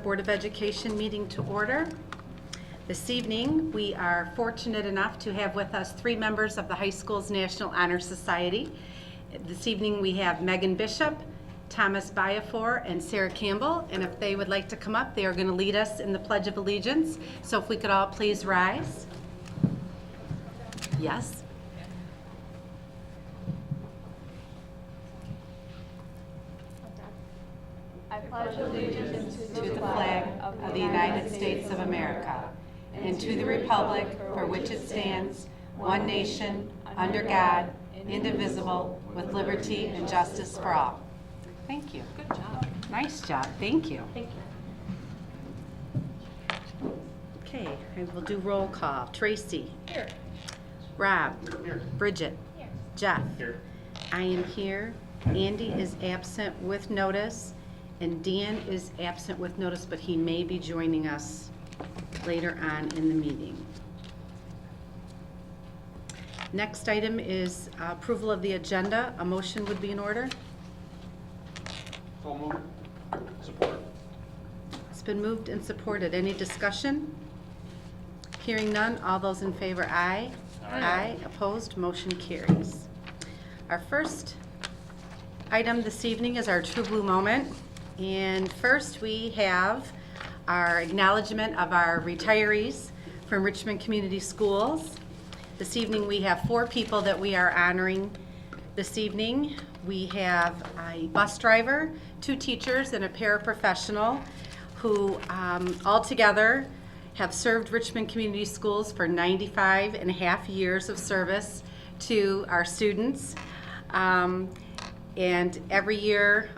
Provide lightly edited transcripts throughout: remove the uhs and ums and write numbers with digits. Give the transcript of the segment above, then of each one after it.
Board of Education meeting to order. This evening, we are fortunate enough to have with us 3 members of the high school's National Honor Society. This evening, we have Megan Bishop, Thomas Biafor, and Sarah Campbell. And if they would like to come up, they are going to lead us in the Pledge of Allegiance. So if we could all please rise. Yes. I pledge allegiance To the flag of the United States of America, and to the republic for which it stands, one nation, under God, indivisible, with liberty and justice for all. Thank you. Good job. Nice job. Thank you. Thank you. Okay, I will do roll call. Tracy. Here. Rob. Here. Bridget. Here. Jeff. Here. I am here. Andy is absent with notice, and Dan is absent with notice, but he may be joining us later on in the meeting. Next item is approval of the agenda. A motion would be in order. So moved. Support. It's been moved and supported. Any discussion? Hearing none, all those in favor, aye. Aye. Opposed, motion carries. Our first item this evening is our True Blue moment. And first, we have our acknowledgement of our retirees from Richmond Community Schools. This evening, we have 4 people that we are honoring this evening. We have a bus driver, 2 teachers, and a paraprofessional who all together have served Richmond Community Schools for 95 and a half years of service to our students. And every year,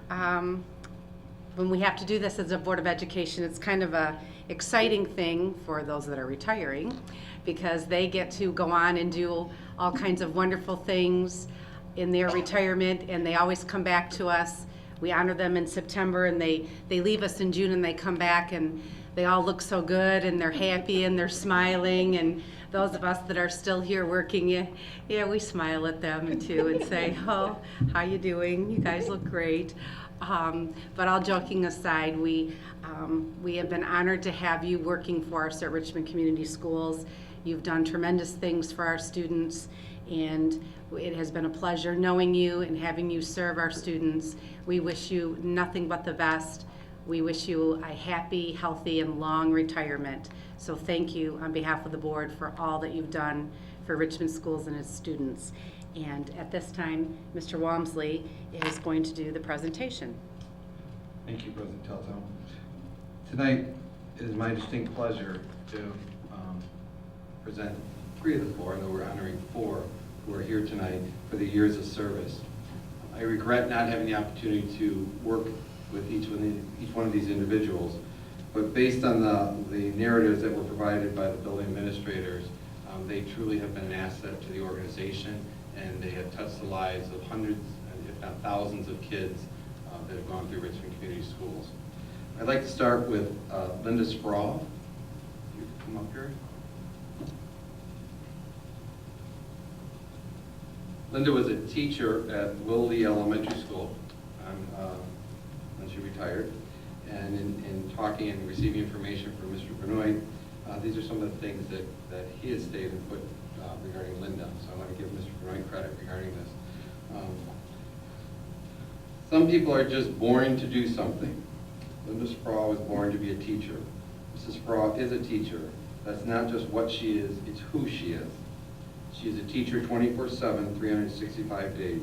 when we have to do this as a Board of Education, it's kind of a exciting thing for those that are retiring, because they get to go on and do all kinds of wonderful things in their retirement, and they always come back to us. We honor them in September, and they leave us in June, and they come back, and they all look so good, and they're happy, and they're smiling, and those of us that are still here working, yeah, we smile at them too and say, oh, how you doing? You guys look great. But all joking aside, we have been honored to have you working for us at Richmond Community Schools. You've done tremendous things for our students, and it has been a pleasure knowing you and having you serve our students. We wish you nothing but the best. We wish you a happy, healthy, and long retirement. So thank you on behalf of the board for all that you've done for Richmond Schools and its students. And at this time, Mr. Walmsley is going to do the presentation. Thank you, President Telto. Tonight, it is my distinct pleasure to present 3 of the 4, though we're honoring 4 who are here tonight for the years of service. I regret not having the opportunity to work with each one of these individuals, but based on the narratives that were provided by the building administrators, they truly have been an asset to the organization, and they have touched the lives of hundreds, if not thousands, of kids that have gone through Richmond Community Schools. I'd like to start with Linda Sprawl. You come up here. Linda was a teacher at Will Lee Elementary School when she retired. And in talking and receiving information from Mr. Benoit, these are some of the things that he has stated and put regarding Linda. So I want to give Mr. Benoit credit regarding this. Some people are just born to do something. Linda Sprawl was born to be a teacher. Mrs. Sprawl is a teacher. That's not just what she is, it's who she is. She is a teacher 24/7, 365 days.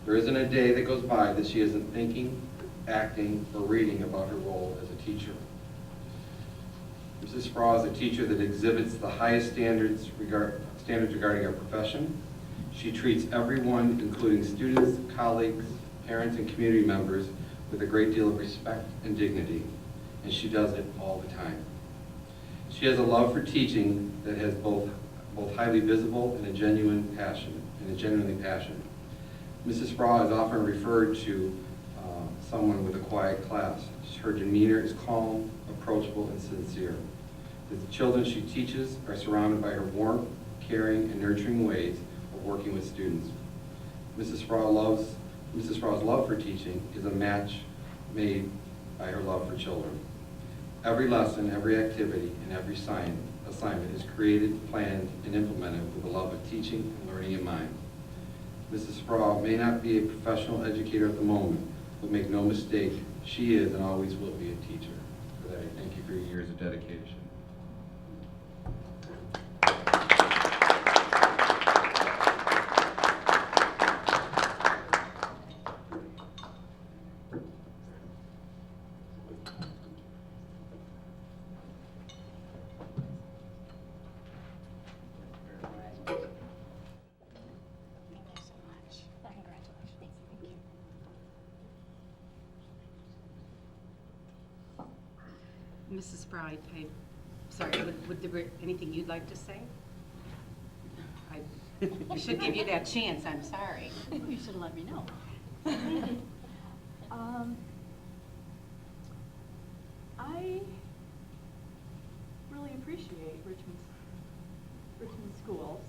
There isn't a day that goes by that she isn't thinking, acting, or reading about her role as a teacher. Mrs. Sprawl is a teacher that exhibits the highest standards regarding our profession. She treats everyone, including students, colleagues, parents, and community members, with a great deal of respect and dignity, and she does it all the time. She has a love for teaching that has both highly visible and a genuinely passionate. Mrs. Sprawl is often referred to someone with a quiet class. Her demeanor is calm, approachable, and sincere. The children she teaches are surrounded by her warmth, caring, and nurturing ways of working with students. Mrs. Sprawl's love for teaching is a match made by her love for children. Every lesson, every activity, and every assignment is created, planned, and implemented with a love of teaching and learning in mind. Mrs. Sproul may not be a professional educator at the moment, but make no mistake, she is and always will be a teacher. For that, I thank you for your years of dedication. Mrs. Sproul, sorry, would there be anything you'd like to say? I should give you that chance, I'm sorry. You should let me know. I really appreciate Richmond schools.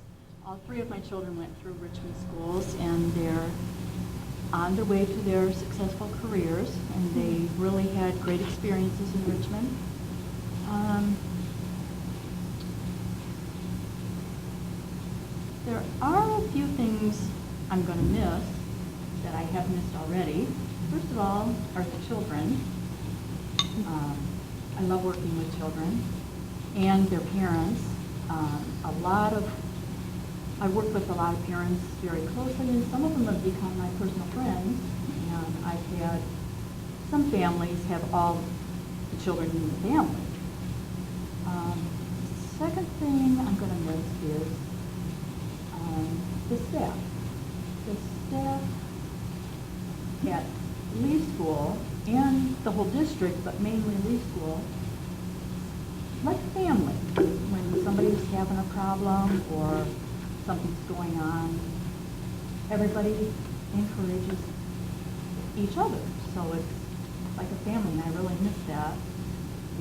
All three of my children went through Richmond schools, and they're on their way to their successful careers, and they really had great experiences in Richmond. There are a few things I'm going to miss that I have missed already. First of all are the children. I love working with children and their parents. I work with a lot of parents very closely, and some of them have become my personal friends. And I've had some families have all the children in the family. Second thing I'm going to miss is the staff. The staff at Lee School and the whole district, but mainly Lee School, like family. When somebody's having a problem or something's going on, everybody encourages each other. So it's like a family, and I really miss that.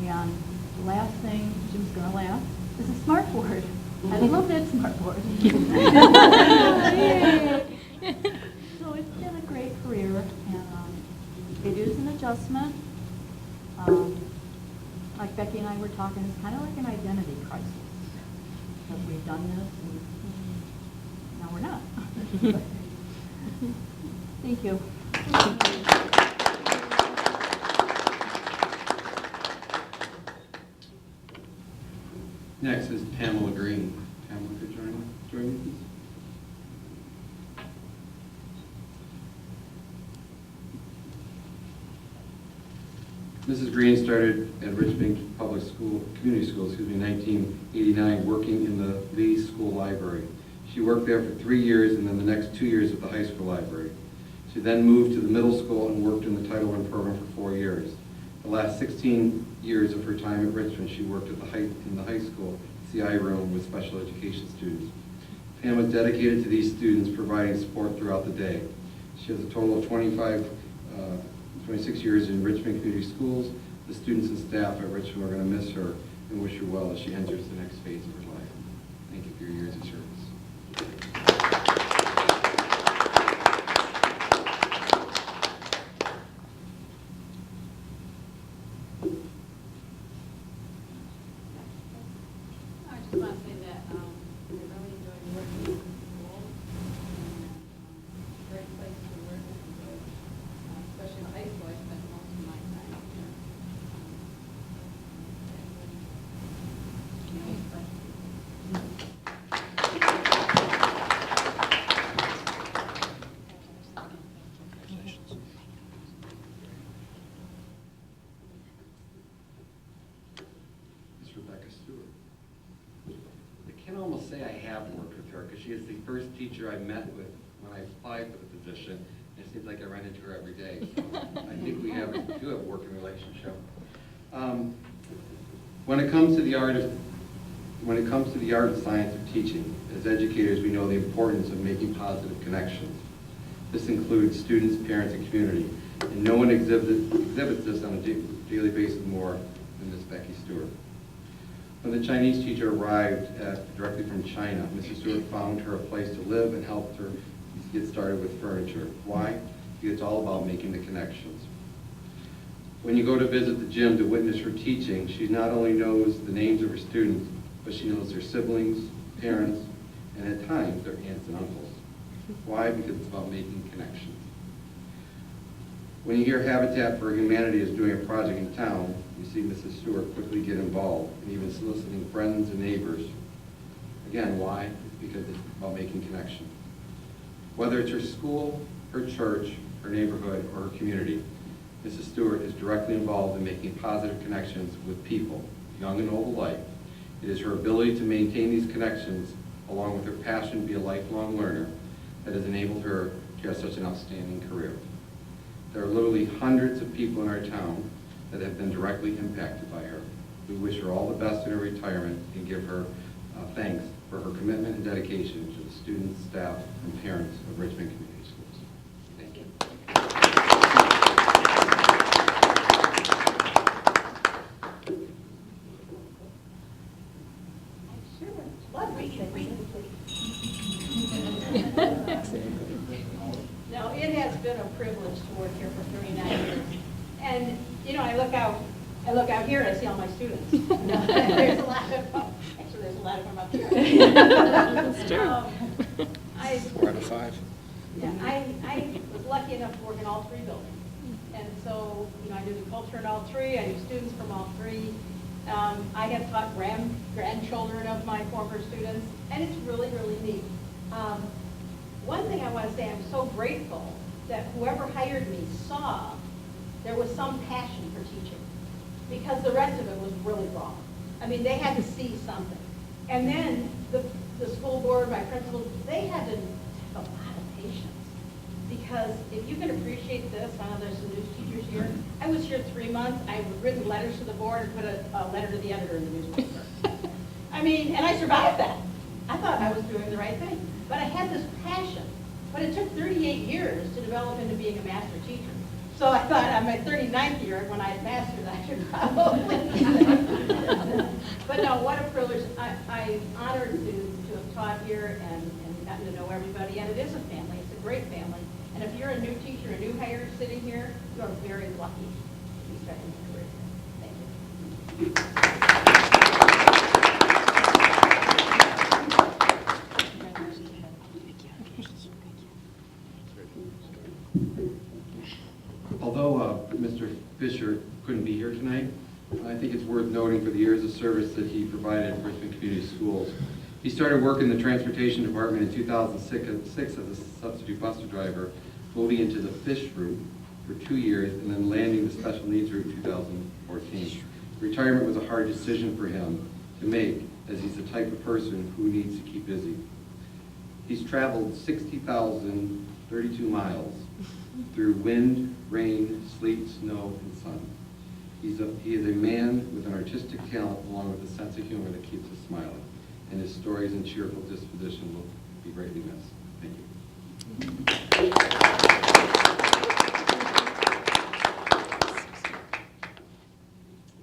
And the last thing, Jim's going to laugh, is a smart board. I love that smart board. So it's been a great career, and it is an adjustment. Like Becky and I were talking, it's kind of like an identity crisis. Because we've done this, and now we're not. Thank you. Next is Pamela Green. Pamela, could you join me, please? Mrs. Green started at Richmond Public School, Community School, in 1989, working in the Lee School Library. She worked there for 3 years and then the next 2 years at the high school library. She then moved to the middle school and worked in the Title I program for 4 years. The last 16 years of her time at Richmond, she worked at in the high school CI room with special education students. Pam was dedicated to these students, providing support throughout the day. She has a total of 26 years in Richmond Community Schools. The students and staff at Richmond are going to miss her and wish her well as she enters the next phase of her life. Thank you for your years of service. I just want to say that I really enjoyed working in the school, and great place to work, especially in high school. I spent most of my time here. Ms. Rebecca Stewart. I can almost say I have worked with her because she is the first teacher I met with when I applied for the position. It seems like I run into her every day. So I think we do have a working relationship. When it comes to the art and science of teaching, as educators, we know the importance of making positive connections. This includes students, parents, and community. And no one exhibits this on a daily basis more than Ms. Becky Stewart. When the Chinese teacher arrived directly from China, Mrs. Stewart found her a place to live and helped her get started with furniture. Why? Because it's all about making the connections. When you go to visit the gym to witness her teaching, she not only knows the names of her students, but she knows their siblings, parents, and at times their aunts and uncles. Why? Because it's about making connections. When you hear Habitat for Humanity is doing a project in town, you see Mrs. Stewart quickly get involved and even soliciting friends and neighbors. Again, why? It's because it's about making connections. Whether it's her school, her church, her neighborhood, or her community, Mrs. Stewart is directly involved in making positive connections with people, young and old alike. It is her ability to maintain these connections, along with her passion to be a lifelong learner, that has enabled her to have such an outstanding career. There are literally hundreds of people in our town that have been directly impacted by her. We wish her all the best in her retirement and give her thanks for her commitment and dedication to the students, staff, and parents of Richmond Community Schools. Thank you. Sure would love to say No, it has been a privilege to work here for 39 years. And, you know, I look out here and I see all my students. There's a lot of them. Actually, there's a lot of them up here. That's true. 4 out of 5. Yeah, I was lucky enough to work in all 3 buildings. And so, you know, I knew the culture in all 3, I knew students from all 3. I have taught grandchildren of my former students, and it's really, really neat. One thing I want to say, I'm so grateful that whoever hired me saw there was some passion for teaching, because the rest of it was really wrong. I mean, they had to see something. And then the school board, my principals, they had to have a lot of patience. Because if you can appreciate this, I know there's some news teachers here. I was here 3 months. I've written letters to the board and put a letter to the editor in the newspaper. I mean, and I survived that. I thought I was doing the right thing. But I had this passion. But it took 38 years to develop into being a master teacher. So I thought on my 39th year, when I had mastered, I should probably. But no, what a privilege. I'm honored to have taught here and gotten to know everybody. And it is a family. It's a great family. And if you're a new teacher, a new hire sitting here, you are very lucky to be starting your career here. Thank you. Although Mr. Fisher couldn't be here tonight, I think it's worth noting for the years of service that he provided at Richmond Community Schools. He started work in the transportation department in 2006 as a substitute bus driver, moving into the fish route for 2 years and then landing the special needs route in 2014. Retirement was a hard decision for him to make, as he's the type of person who needs to keep busy. He's traveled 60,032 miles through wind, rain, sleet, snow, and sun. He is a man with an artistic talent along with a sense of humor that keeps us smiling. And his stories and cheerful disposition will be greatly missed. Thank you.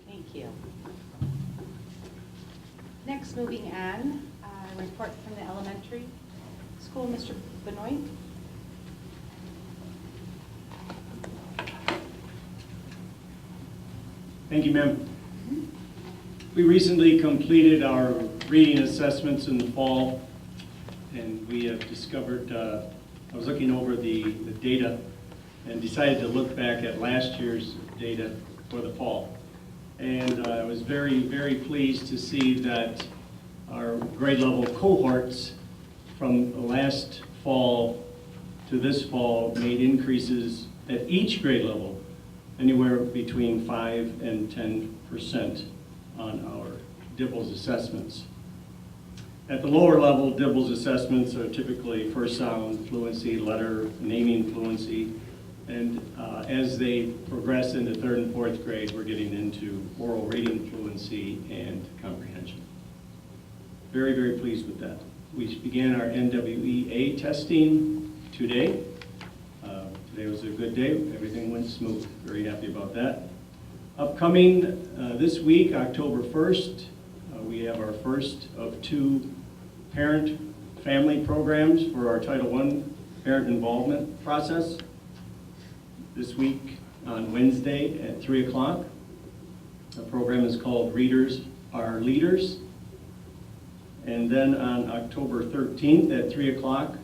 Thank you. Next, moving on, report from the elementary school, Mr. Benoit. Thank you, ma'am. We recently completed our reading assessments in the fall, and we have discovered, I was looking over the data and decided to look back at last year's data for the fall. And I was very, very pleased to see that our grade level cohorts from the last fall to this fall made increases at each grade level anywhere between 5 and 10% on our DIBELS assessments. At the lower level, DIBELS assessments are typically first sound fluency, letter naming fluency, and as they progress into 3rd and 4th grade, we're getting into oral reading fluency and comprehension. Very, very pleased with that. We began our NWEA testing today. Today was a good day. Everything went smooth. Very happy about that. Upcoming this week, October 1st, we have our first of 2 parent-family programs for our Title I parent involvement process. This week, on Wednesday at 3 o'clock. The program is called Readers Are Leaders. And then on October 13th at 3 o'clock,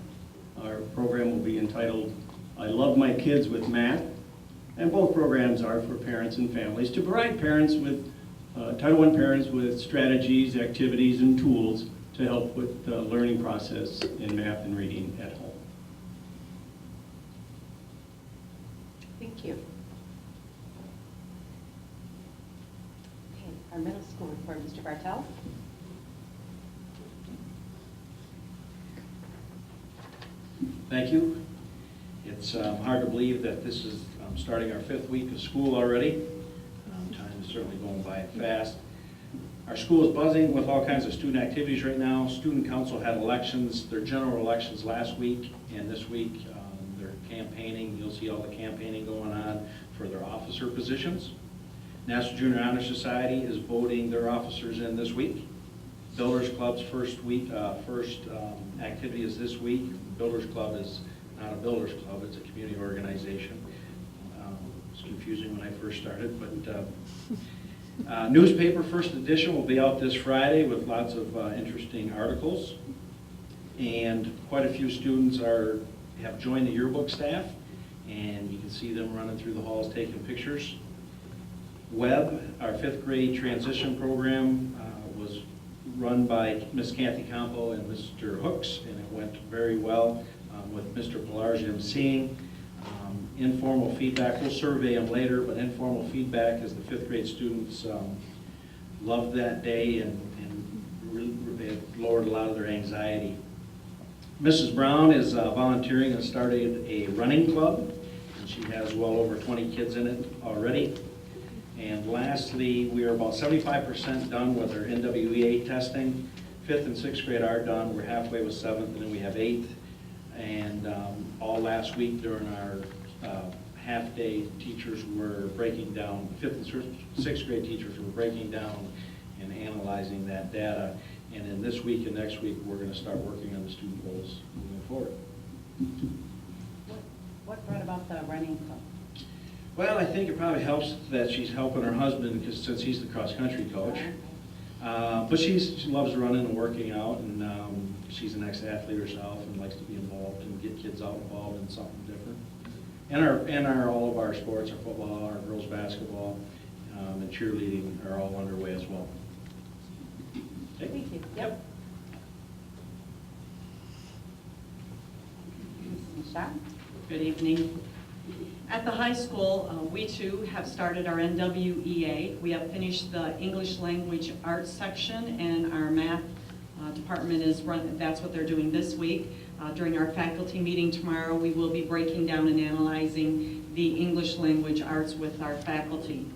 our program will be entitled I Love My Kids with Math. And both programs are for parents and families to provide parents with, Title I parents with strategies, activities, and tools to help with the learning process in math and reading at home. Thank you. Okay, our middle school report, Mr. Bartel. Thank you. It's hard to believe that this is starting our 5th week of school already. Time is certainly going by fast. Our school is buzzing with all kinds of student activities right now. Student council had elections, their general elections last week, and this week they're campaigning. You'll see all the campaigning going on for their officer positions. National Junior Honor Society is voting their officers in this week. Builders Club's first activity is this week. Builders Club is not a builders club, it's a community organization. It's confusing when I first started, but newspaper first edition will be out this Friday with lots of interesting articles. And quite a few students have joined the yearbook staff, and you can see them running through the halls taking pictures. Web, our 5th grade transition program, was run by Miss Kathy Campo and Mr. Hooks, and it went very well with Mr. Pilarge emceeing. Informal feedback, we'll survey them later, but informal feedback is the 5th grade students loved that day and it lowered a lot of their anxiety. Mrs. Brown is volunteering and started a running club, and she has well over 20 kids in it already. And lastly, we are about 75% done with our NWEA testing. 5th and 6th grade are done. We're halfway with 7th, and then we have 8th. And all last week during our half-day, teachers were breaking down, 5th and 6th grade teachers were breaking down and analyzing that data. And then this week and next week, we're going to start working on the student goals moving forward. What brought about the running club? Well, I think it probably helps that she's helping her husband because since he's the cross-country coach. But she loves running and working out, and she's an ex-athlete herself and likes to be involved and get kids out involved in something different. And all of our sports, our football, our girls basketball, and cheerleading are all underway as well. Okay. Thank you. Yep. Mrs. Michaud? Good evening. At the high school, we too have started our NWEA. We have finished the English Language Arts section, and our math department is that's what they're doing this week. During our faculty meeting tomorrow, we will be breaking down and analyzing the English Language Arts with our faculty.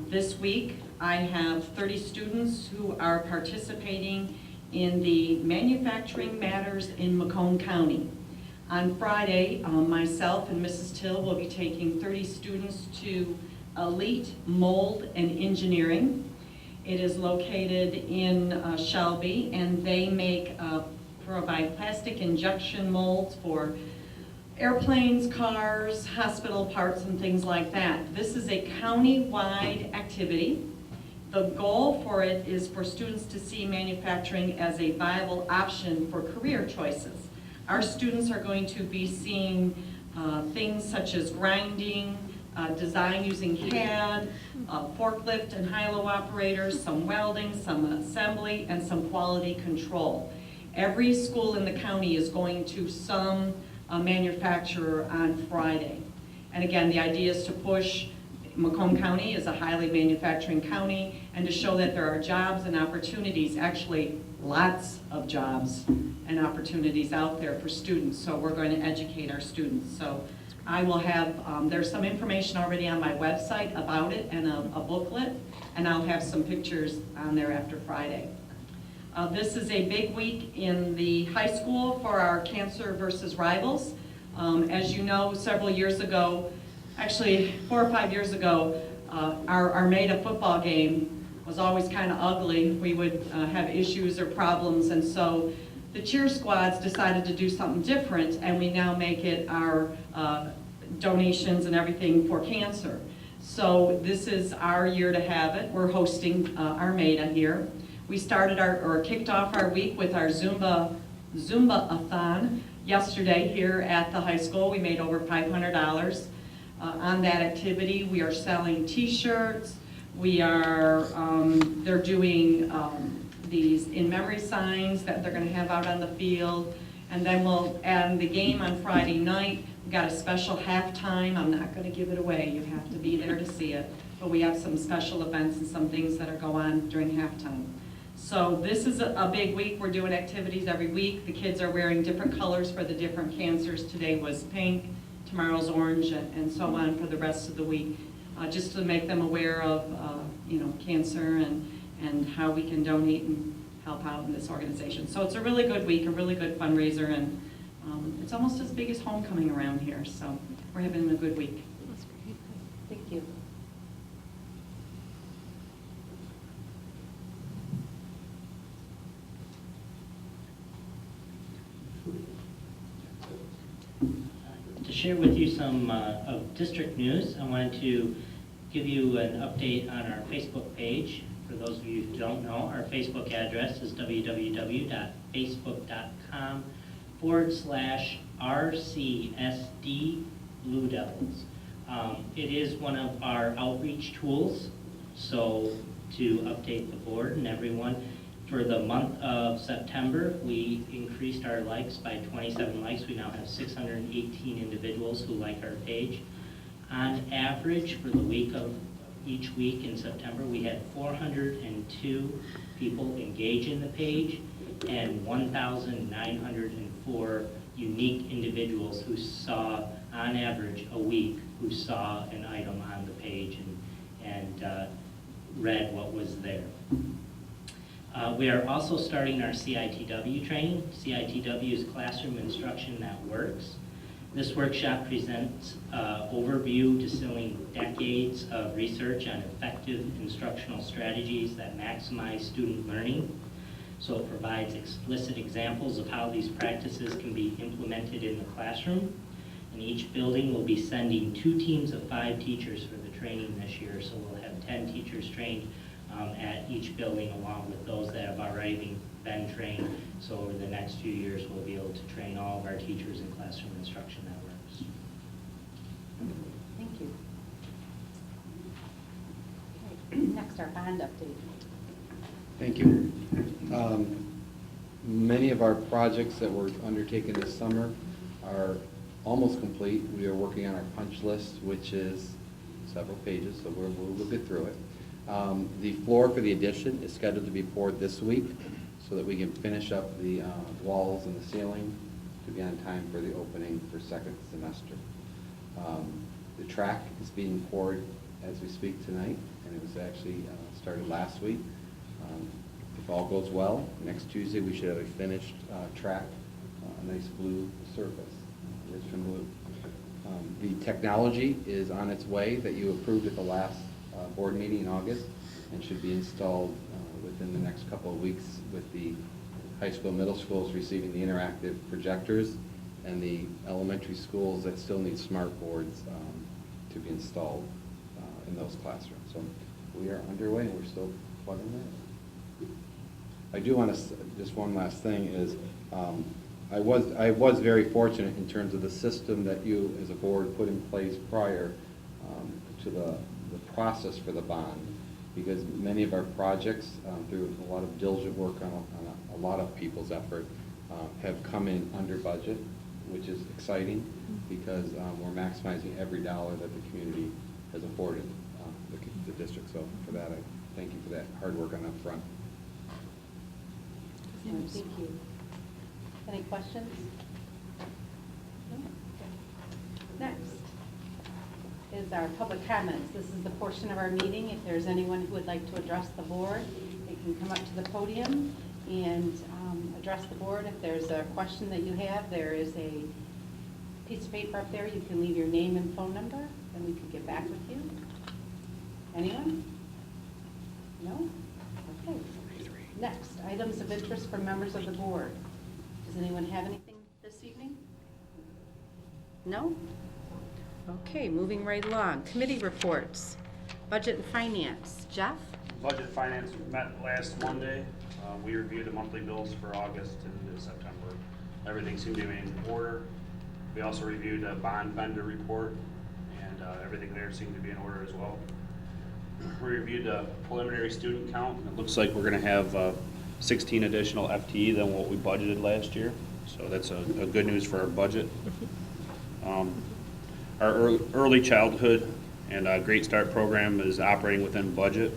This week, I have 30 students who are participating in the Manufacturing Matters in Macomb County. On Friday, myself and Mrs. Till will be taking 30 students to Elite Mold and Engineering. It is located in Shelby, and they provide plastic injection molds for airplanes, cars, hospital parts, and things like that. This is a county-wide activity. The goal for it is for students to see manufacturing as a viable option for career choices. Our students are going to be seeing things such as grinding, design using CAD, forklift and high-low operators, some welding, some assembly, and some quality control. Every school in the county is going to some manufacturer on Friday. And again, the idea is to push Macomb County is a highly manufacturing county, and to show that there are jobs and opportunities, actually lots of jobs and opportunities out there for students. So we're going to educate our students. So I will have, there's some information already on my website about it and a booklet, and I'll have some pictures on there after Friday. This is a big week in the high school for our Cancer versus Rivals. As you know, several years ago, actually 4 or 5 years ago, our Armada football game was always kind of ugly. We would have issues or problems, and so the cheer squads decided to do something different, and we now make it our donations and everything for cancer. So this is our year to have it. We're hosting Armada here. We started or kicked off our week with our Zumba-a-thon yesterday here at the high school. We made over $500 on that activity. We are selling t-shirts. We are, they're doing these in-memory signs that they're gonna have out on the field. And then we'll add the game on Friday night. We got a special halftime. I'm not gonna give it away. You have to be there to see it. But we have some special events and some things that are go on during halftime. So this is a big week. We're doing activities every week. The kids are wearing different colors for the different cancers. Today was pink, tomorrow's orange, and so on for the rest of the week. Just to make them aware of, cancer and how we can donate and help out in this organization. So it's a really good week, a really good fundraiser, and it's almost as big as homecoming around here. So we're having a good week. Thank you. To share with you some of district news, I wanted to give you an update on our Facebook page. For those of you who don't know, our Facebook address is www.facebook.com/RCSD Blue Devils. It is one of our outreach tools, so to update the board and everyone. For the month of September, we increased our likes by 27 likes. We now have 618 individuals who like our page. On average, for the week of each week in September, we had 402 people engage in the page and 1,904 unique individuals who saw, on average, a week, who saw an item on the page and read what was there. We are also starting our CITW training. CITW is Classroom Instruction That Works. This workshop presents overview distilling decades of research on effective instructional strategies that maximize student learning. So it provides explicit examples of how these practices can be implemented in the classroom. And each building will be sending 2 teams of 5 teachers for the training this year. So we'll have 10 teachers trained at each building, along with those that have already been trained. So over the next few years, we'll be able to train all of our teachers in Classroom Instruction That Works. Thank you. Okay. Next, our bond update. Thank you. Many of our projects that were undertaken this summer are almost complete. We are working on our punch list, which is several pages, so we'll get through it. The floor for the addition is scheduled to be poured this week so that we can finish up the walls and the ceiling to be on time for the opening for second semester. The track is being poured as we speak tonight, and it was actually started last week. If all goes well, next Tuesday we should have a finished track, a nice blue surface, Richmond blue. The technology is on its way that you approved at the last board meeting in August, and should be installed within the next couple of weeks, with the high school, middle schools receiving the interactive projectors, and the elementary schools that still need smart boards to be installed in those classrooms. So we are underway, and we're still plugging that. I do want to, just one last thing is, I was very fortunate in terms of the system that you as a board put in place prior to the process for the bond, because many of our projects, through a lot of diligent work on a lot of people's effort, have come in under budget, which is exciting, because we're maximizing every dollar that the community has afforded the district. So for that, I thank you for that hard work on that front. Thank you. Any questions? No? Next is our public comments. This is the portion of our meeting. If there's anyone who would like to address the board, they can come up to the podium and address the board. If there's a question that you have, there is a piece of paper up there. You can leave your name and phone number, and we can get back with you. Anyone? No? Okay. Next, items of interest from members of the board. Does anyone have anything this evening? No? Okay, moving right along. Committee reports. Budget and Finance. Jeff? Budget Finance met last Monday. We reviewed the monthly bills for August and September. Everything seemed to be in order. We also reviewed a bond vendor report, and everything there seemed to be in order as well. We reviewed the preliminary student count, and it looks like we're going to have 16 additional FTE than what we budgeted last year. So that's a good news for our budget. Our early childhood and Great Start program is operating within budget.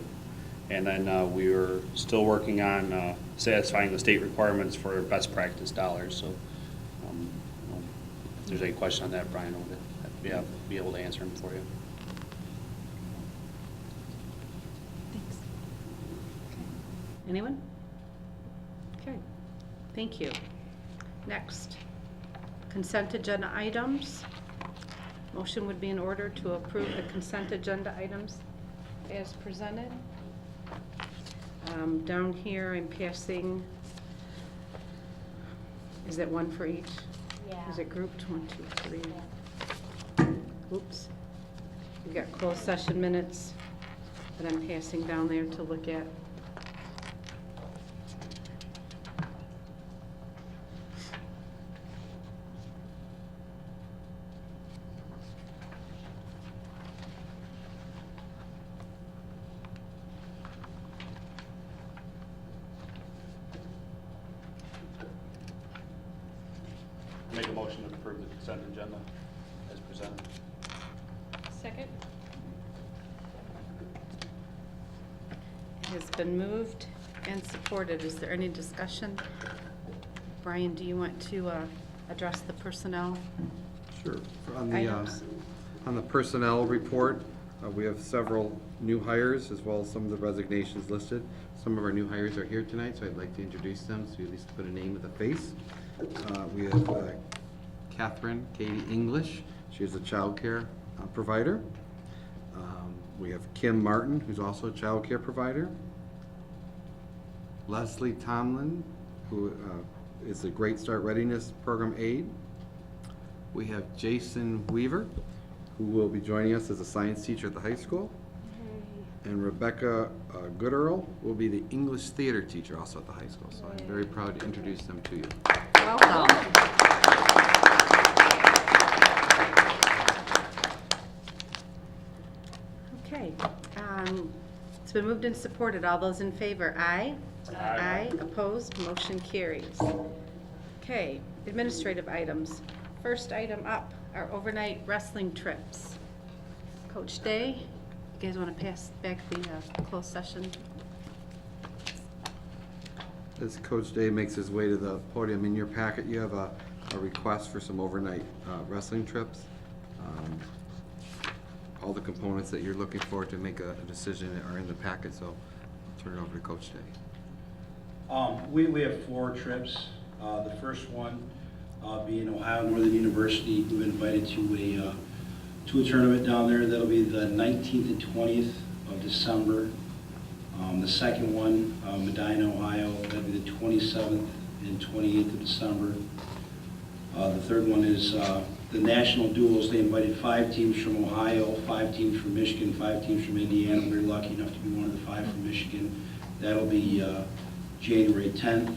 And then we are still working on satisfying the state requirements for best practice dollars. So if there's any question on that, Brian will be able to answer them for you. Thanks. Anyone? Okay, thank you. Next, consent agenda items. Motion would be in order to approve the consent agenda items as presented. Down here, I'm passing, is it one for each? Yeah. Is it grouped? 1, 2, 3. Oops. We've got closed session minutes that I'm passing down there to look at. Make a motion to approve the consent agenda as presented. Second? It has been moved and supported. Is there any discussion? Brian, do you want to address the personnel Sure. items? On the personnel report, we have several new hires as well as some of the resignations listed. Some of our new hires are here tonight, so I'd like to introduce them so you at least put a name with a face. We have Catherine Katie English. She is a child care provider. We have Kim Martin, who's also a child care provider. Leslie Tomlin, who is a Great Start Readiness Program aide. We have Jason Weaver, who will be joining us as a science teacher at the high school. And Rebecca Gooderl will be the English theater teacher also at the high school. So I'm very proud to introduce them to you. Welcome. Okay, it's been moved and supported. All those in favor, aye? Aye. Opposed, motion carries. Okay, administrative items. First item up are overnight wrestling trips. Coach Day, you guys want to pass back the closed session? As Coach Day makes his way to the podium, in your packet you have a request for some overnight wrestling trips. All the components that you're looking for to make a decision are in the packet, so I'll turn it over to Coach Day. We have 4 trips. The first one being Ohio Northern University. We've been invited to a tournament down there. That'll be the 19th and 20th of December. The second one, Medina, Ohio. That'll be the 27th and 28th of December. The third one is the national duels. They invited 5 teams from Ohio, 5 teams from Michigan, 5 teams from Indiana. We were lucky enough to be one of the 5 from Michigan. That'll be January 10th.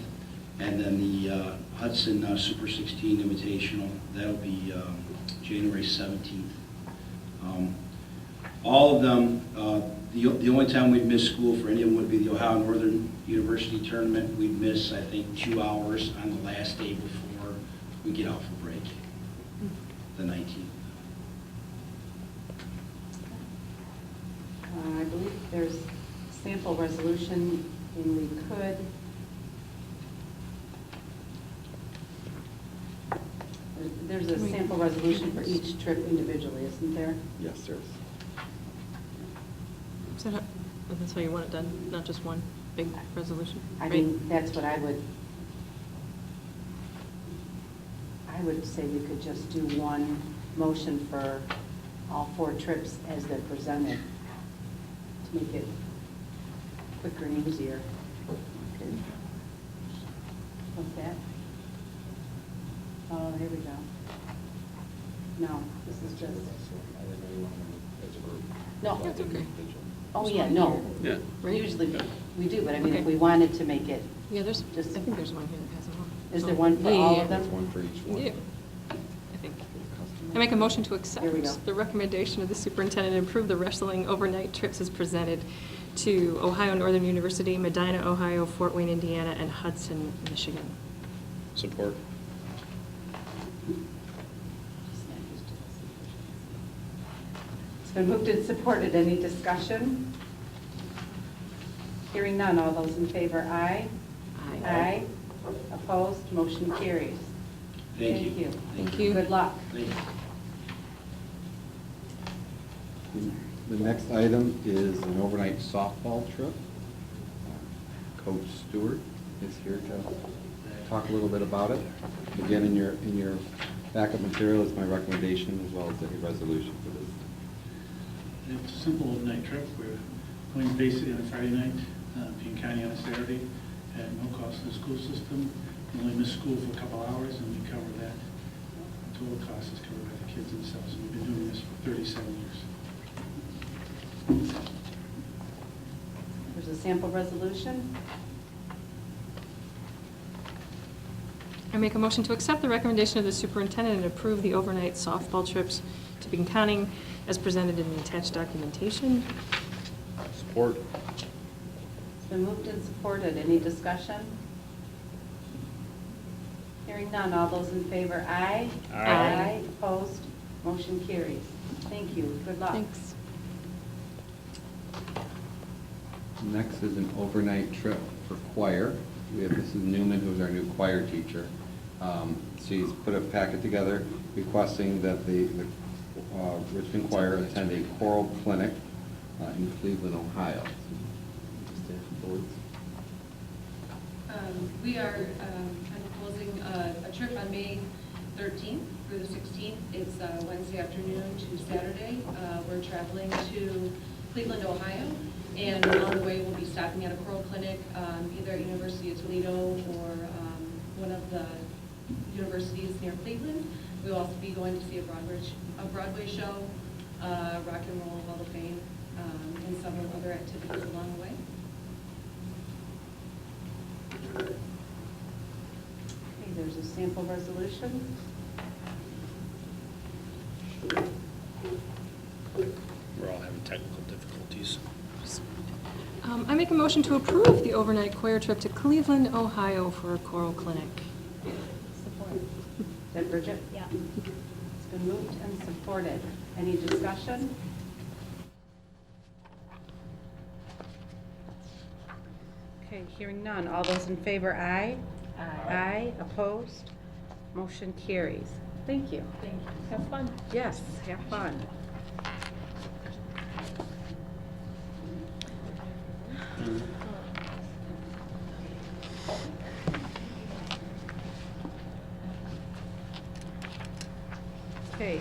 And then the Hudson Super 16 Invitational. That'll be January 17th. All of them, the only time we'd miss school for any of them would be the Ohio Northern University tournament. We'd miss, I think, 2 hours on the last day before we get out for break, the 19th. I believe there's sample resolution, and we could. There's a sample resolution for each trip individually, isn't there? Yes, sir. So that's why you want it done, not just one big resolution? I right? mean, that's what I would say we could just do one motion for all 4 trips as they're presented to make it quicker and easier. Okay. What's that? Oh, there we go. No, this is just, As a group. no. That's okay. Oh, yeah, no. Yeah. Right? Usually we do, but I mean, if Okay. we wanted to make it, Yeah, there's, I Just- think there's one here that has them all. is So- there one for all of There's them? one for each one. Yeah, I think. I make a motion to accept Here we go. the recommendation of the superintendent and approve the wrestling overnight trips as presented to Ohio Northern University, Medina, Ohio, Fort Wayne, Indiana, and Hudson, Michigan. Support. It's been moved and supported. Any discussion? Hearing none. All those in favor, aye. Aye. Opposed, motion carries. Thank you. Thank you. Good luck. Thank you. The next item is an overnight softball trip. Coach Stewart is here to talk a little bit about it. Again, in your backup material is my recommendation as well as a resolution for this. It's a simple overnight trip. We're going basically on a Friday night, Pekin County on a Saturday, at no cost to the school system. We only miss school for a couple hours, and we cover that. The total cost is covered by the kids themselves, and we've been doing this for 37 years. There's a sample resolution. I make a motion to accept the recommendation of the superintendent and approve the overnight softball trips to Beacon County as presented in the attached documentation. Support. It's been moved and supported. Any discussion? Hearing none. All those in favor, aye. Aye. Opposed, motion carries. Thank you. Good luck. Thanks. Next is an overnight trip for choir. We have Mrs. Newman, who's our new choir teacher. She's put a packet together requesting that the Richmond Choir attend a choral clinic in Cleveland, Ohio. We are proposing a trip on May 13th through the 16th. It's Wednesday afternoon to Saturday. We're traveling to Cleveland, Ohio, and on the way we'll be stopping at a choral clinic, either at University of Toledo or one of the universities near Cleveland. We'll also be going to see a Broadway show, Rock and Roll Hall of Fame, and several other activities along the way. Okay, there's a sample resolution. We're all having technical difficulties. I make a motion to approve the overnight choir trip to Cleveland, Ohio for a choral clinic. Support. Is that Bridget? Yeah. It's been moved and supported. Any discussion? Okay, hearing none. All those in favor, aye. Aye. Opposed? Motion carries. Thank you. Thank you. Have fun. Yes, have fun. Okay.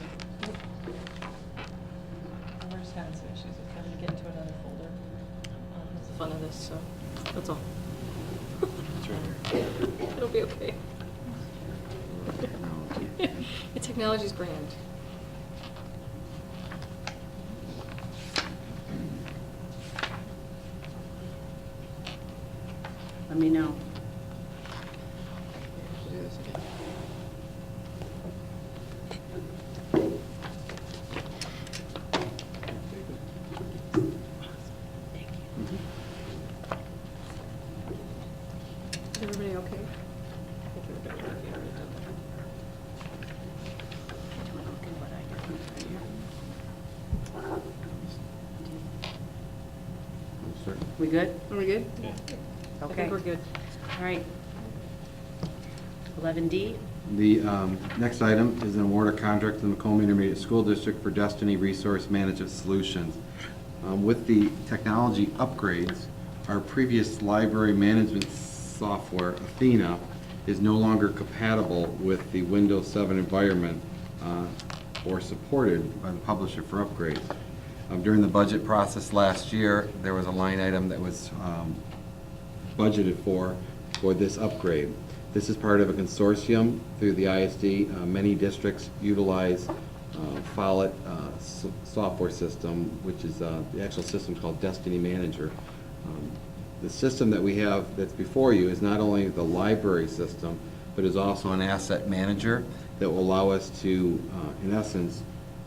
Where's Hanson? She's trying to get into another folder. That's the fun of this, so that's all. It'll be okay. The technology's grand. Let me know. Is everybody okay? I think everybody okay. We good? Are we good? Yeah. I Okay. think we're good. All right. 11D. The next item is an award of contract to the Macomb Intermediate School District for Destiny Resource Management Solutions. With the technology upgrades, our previous library management software, Athena, is no longer compatible with the Windows 7 environment or supported by the publisher for upgrades. During the budget process last year, there was a line item that was budgeted for this upgrade. This is part of a consortium through the ISD. Many districts utilize Follett software system, which is the actual system called Destiny Manager. The system that we have that's before you is not only the library system, but is also an asset manager that will allow us to, in essence,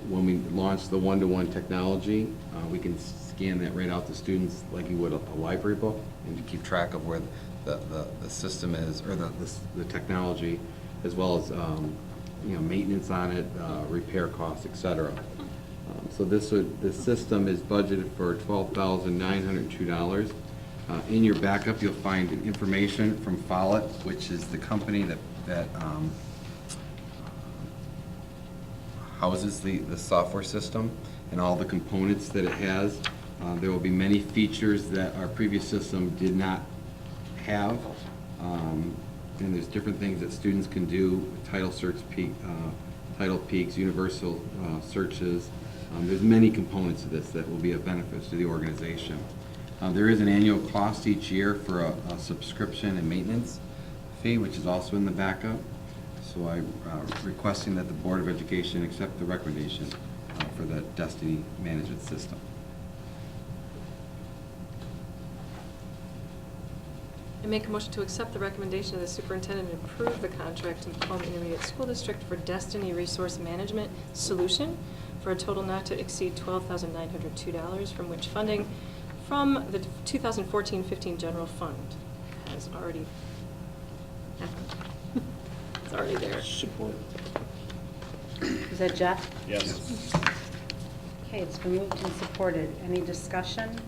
when we launch the one-to-one technology, we can scan that right out to students like you would a library book, and to keep track of where the system is, or the technology, as well as maintenance on it, repair costs, et cetera. So this system is budgeted for $12,902. In your backup, you'll find information from Follett, which is the company that houses the software system and all the components that it has. There will be many features that our previous system did not have. And there's different things that students can do, title search, title peaks, universal searches. There's many components to this that will be of benefit to the organization. There is an annual cost each year for a subscription and maintenance fee, which is also in the backup. So I'm requesting that the Board of Education accept the recommendation for the Destiny Management System. I make a motion to accept the recommendation of the superintendent and approve the contract to Macomb Intermediate School District for Destiny Resource Management Solution for a total not to exceed $12,902, from which funding from the 2014-15 general fund has already happened. It's already there. Support. Is that Jeff? Yes. Okay, it's been moved and supported. Any discussion?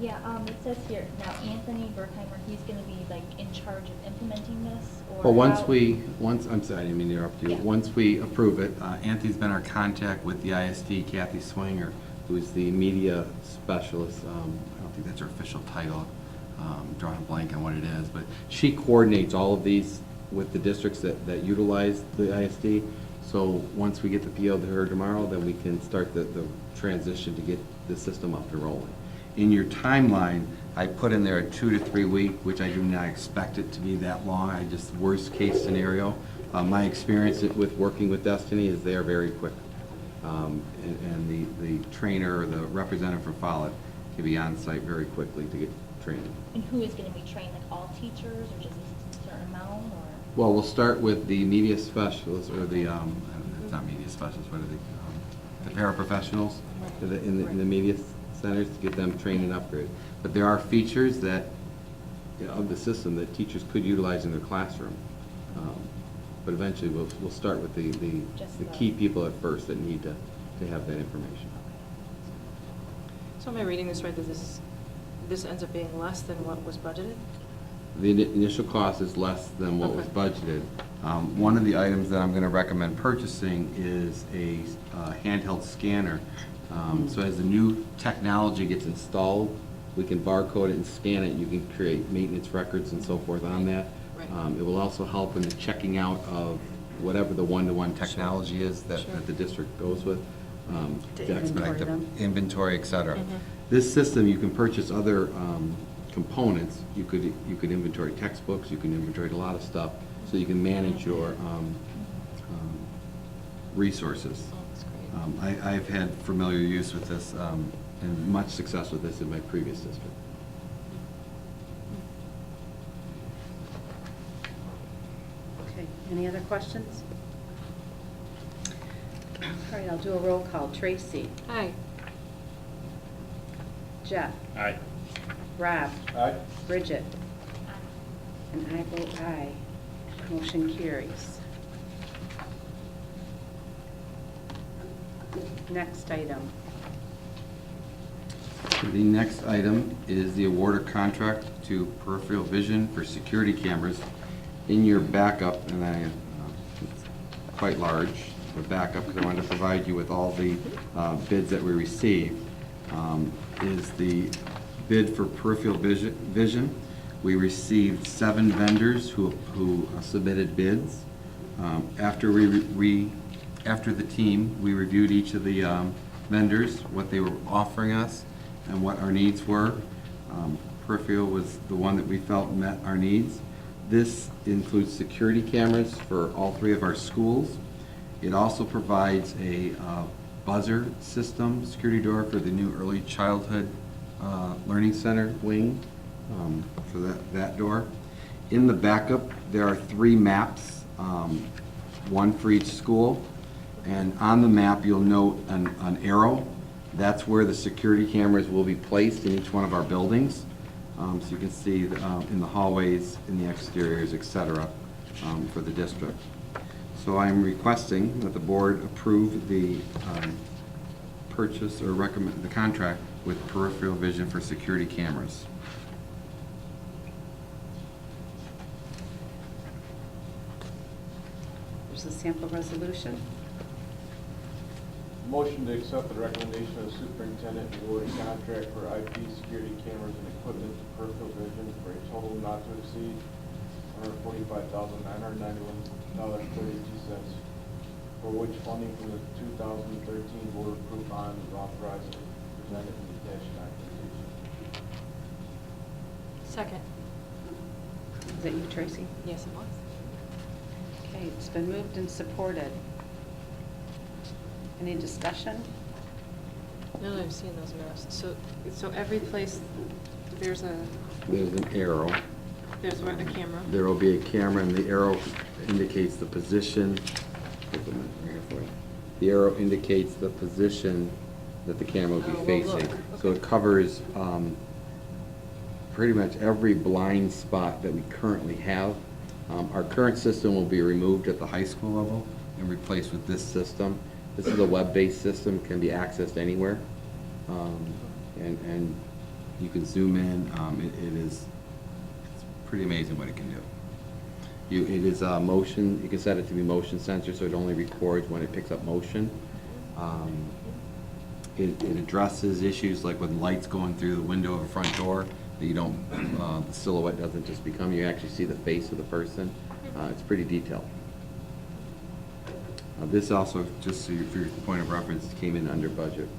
Yeah, it says here, now Anthony Berkheimer, he's gonna be like in charge of implementing this, or? Well, how- I'm sorry, I didn't mean to interrupt you. Yeah. Once we approve it, Anthony's been our contact with the ISD, Kathy Swinger, who's the media specialist. I don't think that's her official title. Drawing a blank on what it is, but she coordinates all of these with the districts that utilize the ISD. So once we get the PO to her tomorrow, then we can start the transition to get the system up and rolling. In your timeline, I put in there a 2 to 3 week, which I do not expect it to be that long. I just, worst case scenario. My experience with working with Destiny is they are very quick. And the trainer or the representative for Follett can be on site very quickly to get training. And who is gonna be trained, like all teachers, or just a certain amount, or? Well, we'll start with the media specialists, or the, it's not media specialists, what are they? The paraprofessionals in the media centers, to get them trained and upgraded. But there are features that, of the system, that teachers could utilize in their classroom. But eventually, we'll start with the key people at first that need to have that information. So am I reading this right, that this ends up being less than what was budgeted? The initial cost is less than what was budgeted. One of the items that I'm going to recommend purchasing is a handheld scanner. So as the new technology gets installed, we can barcode it and scan it. You can create maintenance records and so forth on that. Right. It will also help in the checking out of whatever the one-to-one technology is that Sure. the district goes with. To To expedite inventory the them. inventory, et cetera. Mhm. This system, you can purchase other components. You could inventory textbooks, you can inventory a lot of stuff, so you can manage your resources. Oh, that's great. I've had familiar use with this and much success with this in my previous district. Okay, any other questions? All right, I'll do a roll call. Tracy? Aye. Jeff? Aye. Rob? Aye. Bridget? And I vote aye. Motion carries. Next item. The next item is the award of contract to Peripheral Vision for security cameras. In your backup, and it's quite large, the backup, because I wanted to provide you with all the bids that we received, is the bid for Peripheral Vision. We received 7 vendors who submitted bids. After the team, we reviewed each of the vendors, what they were offering us, and what our needs were. Peripheral was the one that we felt met our needs. This includes security cameras for all 3 of our schools. It also provides a buzzer system, security door for the new Early Childhood Learning Center wing, for that door. In the backup, there are 3 maps, one for each school. And on the map, you'll note an arrow. That's where the security cameras will be placed in each one of our buildings. So you can see in the hallways, in the exteriors, et cetera, for the district. So I'm requesting that the board approve the purchase or recommend the contract with Peripheral Vision for security cameras. There's a sample resolution. Motion to accept the recommendation of the superintendent to award a contract for IP security cameras and equipment to Peripheral Vision for a total not to exceed $145,991.32, for which funding from the 2013 board approved bond is authorized and presented in the attached documentation. Second. Is that you, Tracy? Yes, it was. Okay, it's been moved and supported. Any discussion? Now that I've seen those maps, so every place, there's an arrow. There's a camera. There will be a camera, and the arrow indicates the position. The arrow indicates the position that the camera will be facing. So it covers pretty much every blind spot that we currently have. Our current system will be removed at the high school level and replaced with this system. This is a web-based system, can be accessed anywhere, and you can zoom in. It's pretty amazing what it can do. It is motion. You can set it to be motion sensor, so it only records when it picks up motion. It addresses issues like when lights going through the window of a front door, that you don't, the silhouette doesn't just become, you actually see the face of the person. It's pretty detailed. This also, just so for your point of reference, came in under budget.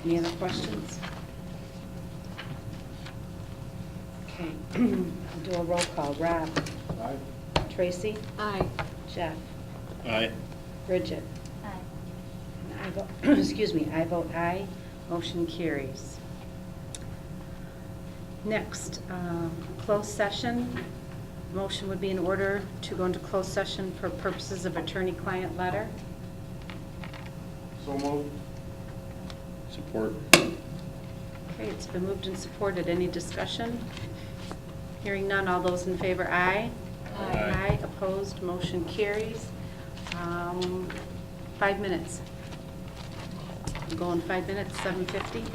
Any other questions? Okay, do a roll call. Rob? Aye. Tracy? Aye. Jeff? Aye. Bridget? Aye. And I vote, excuse me, I vote aye. Motion carries. Next, closed session. Motion would be in order to go into closed session for purposes of attorney-client letter. So moved. Support. Okay, it's been moved and supported. Any discussion? Hearing none, all those in favor, aye. Aye. Opposed, motion carries. 5 minutes. We'll go in 5 minutes, 7:50.